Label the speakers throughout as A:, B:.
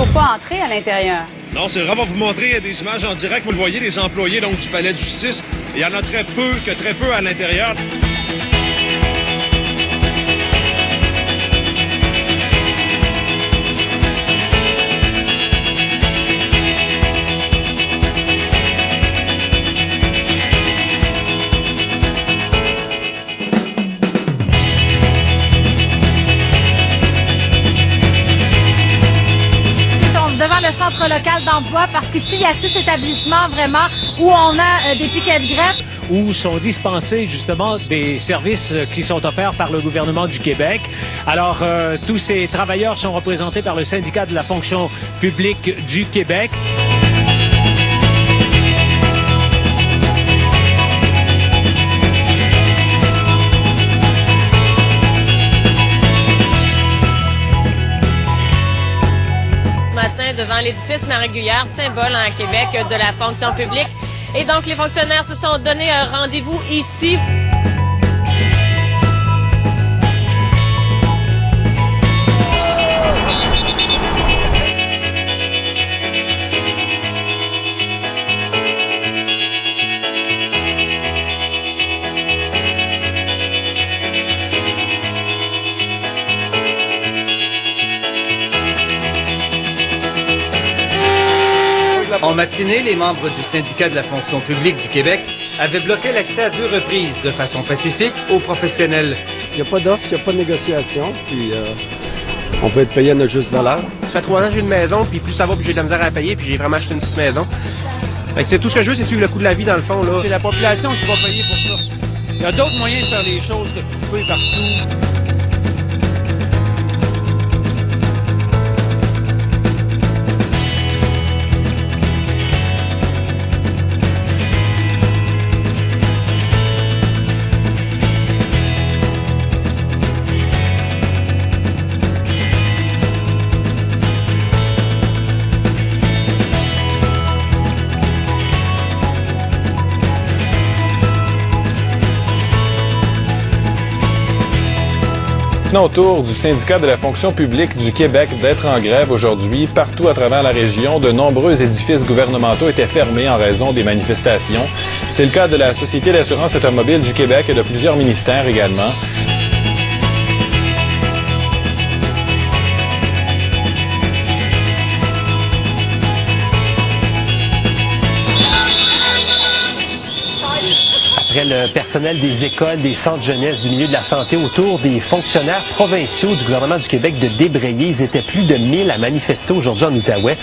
A: peuvent pas entrer à l'intérieur.
B: Non, c'est vraiment vous montrer des images en direct. Vous le voyez, les employés donc, du palais de justice. Il y en a très peu à l'intérieur.
C: Devant le centre local d'emploi, parce qu'ici, il y a 6 établissements vraiment où on a des piquets de grève.
D: Où sont dispensés justement des services qui sont offerts par le gouvernement du Québec. Alors, tous ces travailleurs sont représentés par le syndicat de la fonction publique du Québec.
E: Devant l'édifice Maréguillère, symbole en Québec de la fonction publique. Et donc, les fonctionnaires se sont donné un rendez-vous ici.
F: En matinée, les membres du syndicat de la fonction publique du Québec avaient bloqué l'accès à 2 reprises de façon pacifique aux professionnels.
G: Il n'y a pas d'offre, il n'y a pas de négociation, puis on veut être payé à notre juste valeur.
H: Ça fait 3 ans que j'ai une maison, puis plus ça va, plus j'ai de la misère à payer, puis j'ai vraiment acheté une petite maison. Fait que tout ce que je veux, c'est suivre le coût de la vie dans le fond, là.
I: C'est la population qui va payer pour ça. Il y a d'autres moyens de faire les choses que de couper partout.
J: Autour du syndicat de la fonction publique du Québec d'être en grève aujourd'hui. Partout à travers la région, de nombreux édifices gouvernementaux étaient fermés en raison des manifestations. C'est le cas de la Société d'assurance automobile du Québec et de plusieurs ministères également.
D: Après le personnel des écoles, des centres jeunesse, du milieu de la santé, autour des fonctionnaires provinciaux du gouvernement du Québec de débrayer. Ils étaient plus de 1000 à manifester aujourd'hui en Outaouais.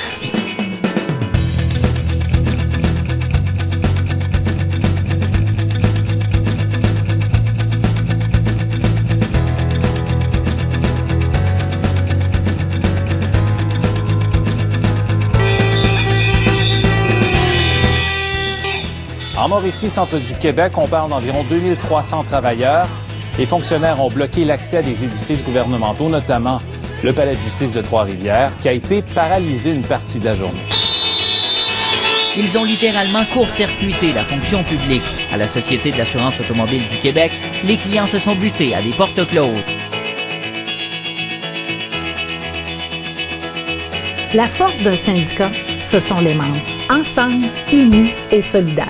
K: En Mauricie, centre du Québec, on parle d'environ 2300 travailleurs. Les fonctionnaires ont bloqué l'accès à des édifices gouvernementaux, notamment le palais de justice de Trois-Rivières, qui a été paralysé une partie de la journée.
L: Ils ont littéralement court-circuité la fonction publique. À la Société de l'assurance automobile du Québec, les clients se sont butés à des portes closes.
M: La force d'un syndicat, ce sont les membres, ensemble, unis et solidaires.